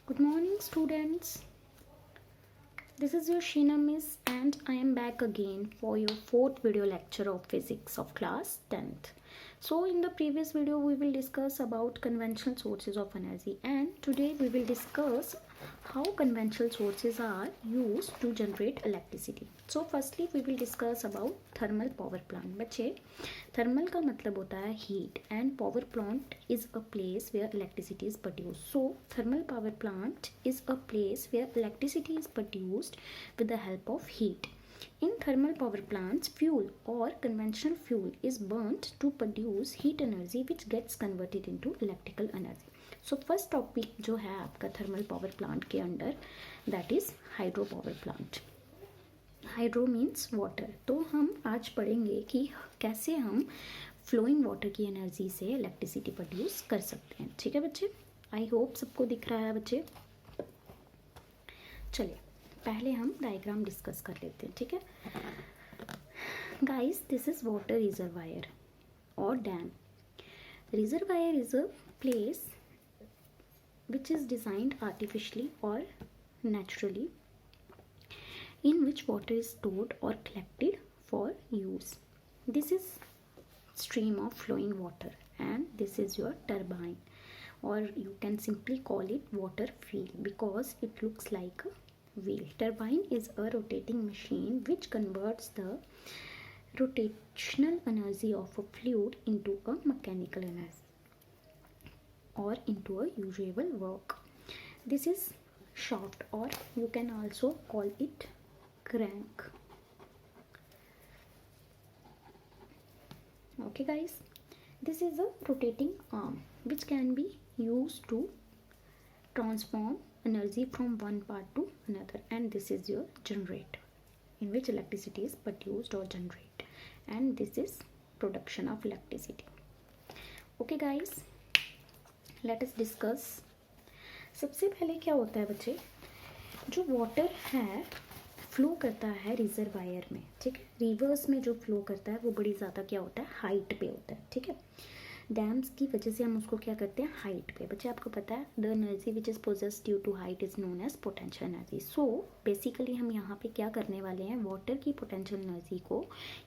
Good morning, students. This is your Sheena Miss, and I am back again for your fourth video lecture of physics of class 10th. So, in the previous video, we will discuss about conventional sources of energy, and today we will discuss how conventional sources are used to generate electricity. So, firstly, we will discuss about thermal power plant. बच्चे thermal का मतलब होता है heat and power plant is a place where electricity is produced. So thermal power plant is a place where electricity is produced with the help of heat. In thermal power plants, fuel or conventional fuel is burnt to produce heat energy which gets converted into electrical energy. So first topic जो है आपका thermal power plant के under that is hydro power plant. Hydro means water. तो हम आज पढ़ेंगे कि कैसे हम फ्लोइंग वाटर की एनर्जी से इलेक्ट्रिसिटी प्रोड्यूस कर सकते हैं. ठीक है बच्चे, आई होप सबको दिख रहा है बच्चे. चलिए पहले हम डायग्राम डिस्कस कर लेते हैं. ठीक है guys, this is water reservoir और dam. Reservoir is a place which is designed artificially or naturally in which water is stored or collected for use. This is stream of flowing water and this is your turbine, or you can simply call it water wheel because it looks like a wheel. Turbine is a rotating machine which converts the rotational energy of a fluid into a mechanical energy or into a usable work. This is shaft, or you can also call it crank. Okay guys, this is a rotating arm which can be used to transform energy from one part to another, and this is your generator in which electricity is produced or generated, and this is production of electricity. Okay guys, let us discuss. सबसे पहले क्या होता है बच्चे, जो water है flow करता है रिजर्वायर में. ठीक है, रिवर्स में जो फ्लो करता है वो बड़ी ज़्यादा क्या होता है, हाइट पे होता है. ठीक है, डैम्स की वजह से हम उसको क्या करते हैं, हाइट पे. बच्चे आपको पता है the energy which is possessed due to height is known as potential energy. So basically हम यहाँ पे क्या करने वाले हैं, वाटर की पोटेंशियल एनर्जी को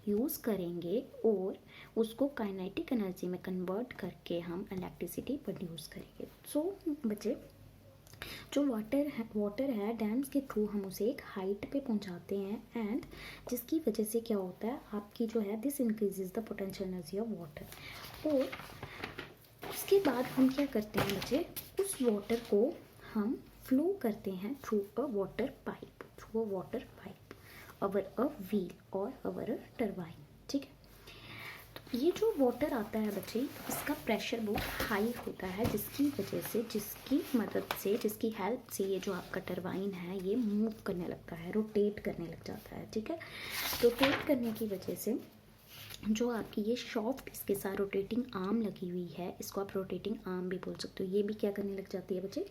यूज़ करेंगे और उसको काइनेटिक एनर्जी में कन्वर्ट करके हम इलेक्ट्रिसिटी प्रोड्यूस करेंगे. सो बच्चे जो वाटर है डैम्स के थ्रू हम उसे एक हाइट पे पहुंचाते हैं, एंड जिसकी वजह से क्या होता है आपकी जो है this increases the potential energy of water. और उसके बाद हम क्या करते हैं बच्चे, उस वाटर को हम फ्लो करते हैं through a water pipe our a wheel और अवर अ टरबाइन. ठीक है, ये जो वाटर आता है बच्चे इसका प्रेशर बहुत हाई होता है, जिसकी वजह से जिसकी मदद से जिसकी हेल्प से ये जो आपका टरबाइन है ये मूव करने लगता है, रोटेट करने लग जाता है. ठीक है, रोटेट करने की वजह से जो आपकी ये शॉफ्ट इसके साथ रोटेटिंग आर्म लगी हुई है, इसको आप रोटेटिंग आर्म भी बोल सकते हो, ये भी क्या करने लग जाती है बच्चे,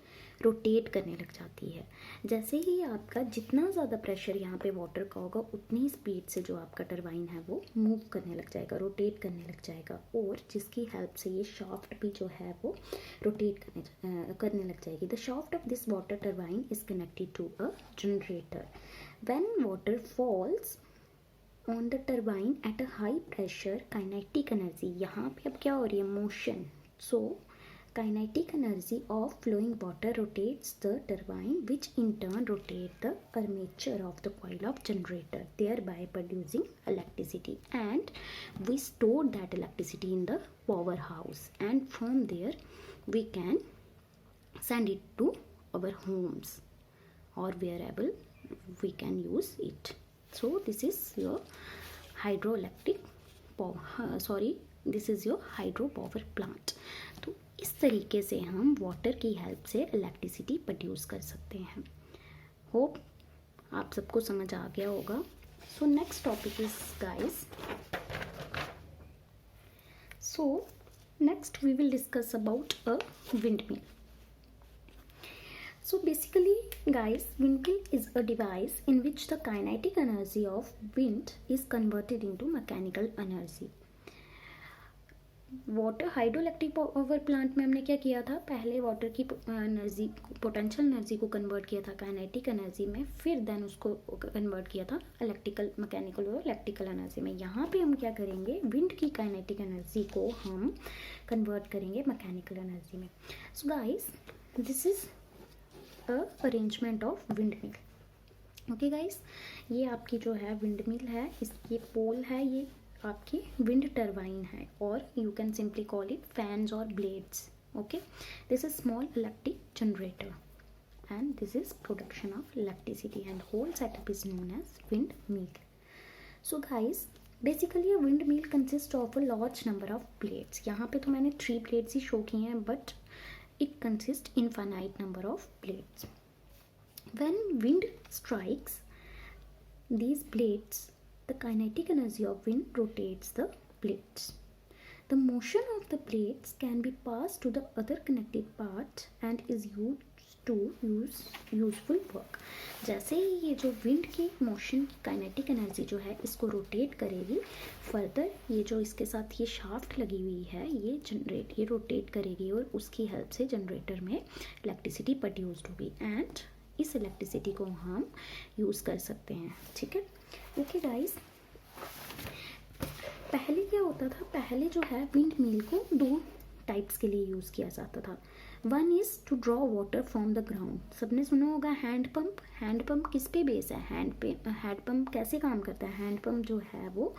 रोटेट करने लग जाती है. जैसे ही आपका जितना ज़्यादा प्रेशर यहाँ पे वाटर का होगा उतनी स्पीड से जो आपका टरबाइन है वो मूव करने लग जाएगा, रोटेट करने लग जाएगा, और जिसकी हेल्प से ये शाफ्ट भी जो है वो रोटेट करने लग जाएगी. The shaft of this water turbine is connected to a generator. When water falls on the turbine at a high pressure, kinetic energy, यहाँ पे अब क्या हो रही है, motion. So kinetic energy of flowing water rotates the turbine which in turn rotate the armature of the coil of generator, thereby producing electricity, and we store that electricity in the powerhouse, and from there we can send it to our homes or wherever we can use it. So this is your hydroelectric power, this is your hydro power plant. तो इस तरीके से हम water की help से electricity produce कर सकते हैं. होप आप सबको समझ आ गया होगा. So next topic is guys, so next we will discuss about a windmill. So basically guys, windmill is a device in which the kinetic energy of wind is converted into mechanical energy. Water hydroelectric power plant में हमने क्या किया था, पहले water की energy, potential energy को convert किया था काइनेटिक एनर्जी में, फिर देन उसको कन्वर्ट किया था इलेक्ट्रिकल, मैकेनिकल और इलेक्ट्रिकल एनर्जी में। यहाँ पे हम क्या करेंगे, विंड की काइनेटिक एनर्जी को हम कन्वर्ट करेंगे मैकेनिकल एनर्जी में। So guys, this is a arrangement of wind mill. Okay guys, ये आपकी जो है विंड मिल है, इसके पोल है, ये आपकी विंड टरबाइन है, और you can simply call it fans और blades. Okay, this is small electric generator and this is production of electricity and whole setup is known as windmill. So guys, basically a windmill consist of a large number of blades. यहाँ पे तो मैंने 3 blades ही show किए हैं, but it consist infinite number of blades. When wind strikes these blades, the kinetic energy of wind rotates the blades. The motion of the blades can be passed to the other connected parts and is used to useful work. जैसे ही ये जो wind की motion की kinetic energy जो है इसको rotate करेगी, further ये जो इसके साथ ये शाफ्ट लगी हुई है ये रोटेट करेगी और उसकी हेल्प से जनरेटर में इलेक्ट्रिसिटी प्रोड्यूस्ड होगी एंड इस इलेक्ट्रिसिटी को हम यूज़ कर सकते हैं। ठीक है, ओके गाइस, पहले क्या होता था, पहले जो है विंड मिल को 2 टाइप्स के लिए यूज़ किया जाता था। One is to draw water from the ground. सबने सुना होगा हैंड पंप। हैंड पंप किस पे बेस है, हैंड पंप कैसे काम करता है, हैंड पंप जो है वो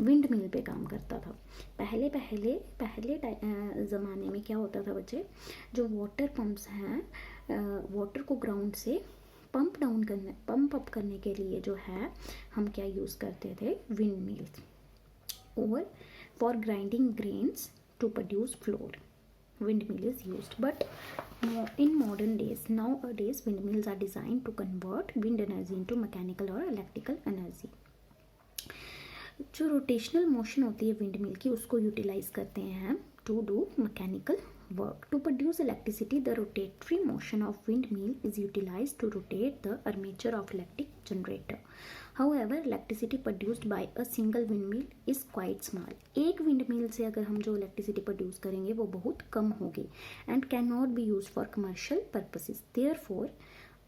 विंड मिल पे काम करता था। पहले ज़माने में क्या होता था बच्चे, जो वाटर पंप्स हैं, वाटर को ग्राउंड से पंप अप करने के लिए जो है हम क्या यूज़ करते थे, विंड मिल्स, और for grinding grains to produce flour windmill is used. But in modern days, nowadays windmills are designed to convert wind energy into mechanical or electrical energy. जो रोटेशनल मोशन होती है wind mill की उसको utilise करते हैं हम to do mechanical work. To produce electricity, the rotatory motion of windmill is utilized to rotate the armature of electric generator. However, electricity produced by a single windmill is quite small. एक windmill से अगर हम जो electricity produce करेंगे वो बहुत कम होगी and cannot be used for commercial purposes. Therefore,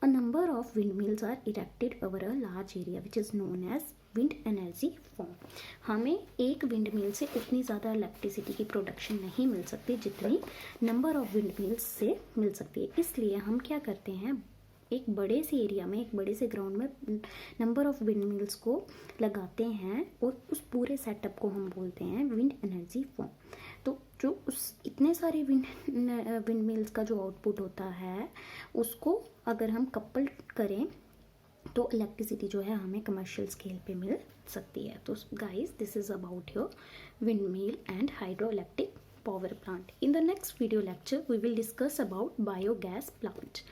a number of windmills are erected over a large area which is known as wind energy form. हमें एक विंड मिल से उतनी ज़्यादा इलेक्ट्रिसिटी की प्रोडक्शन नहीं मिल सकती जितनी नंबर ऑफ विंड मिल्स से मिल सकती है। इसलिए हम क्या करते हैं, एक बड़े से एरिया में, एक बड़े से ग्राउंड में नंबर ऑफ विंड मिल्स को लगाते हैं और उस पूरे सेटअप को हम बोलते हैं विंड एनर्जी फॉर्म। तो जो उस इतने सारे विंड मिल्स का जो आउटपुट होता है उसको अगर हम कपल करें तो इलेक्ट्रिसिटी जो है हमें कमर्शियल स्केल पे मिल सकती है। तो guys, this is about your wind mill and hydro electric power plant. In the next video lecture we will discuss about biogas plant.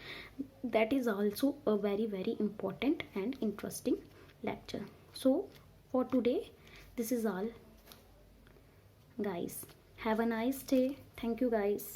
That is also a very important and interesting lecture. So for today this is all guys. Have a nice day. Thank you guys.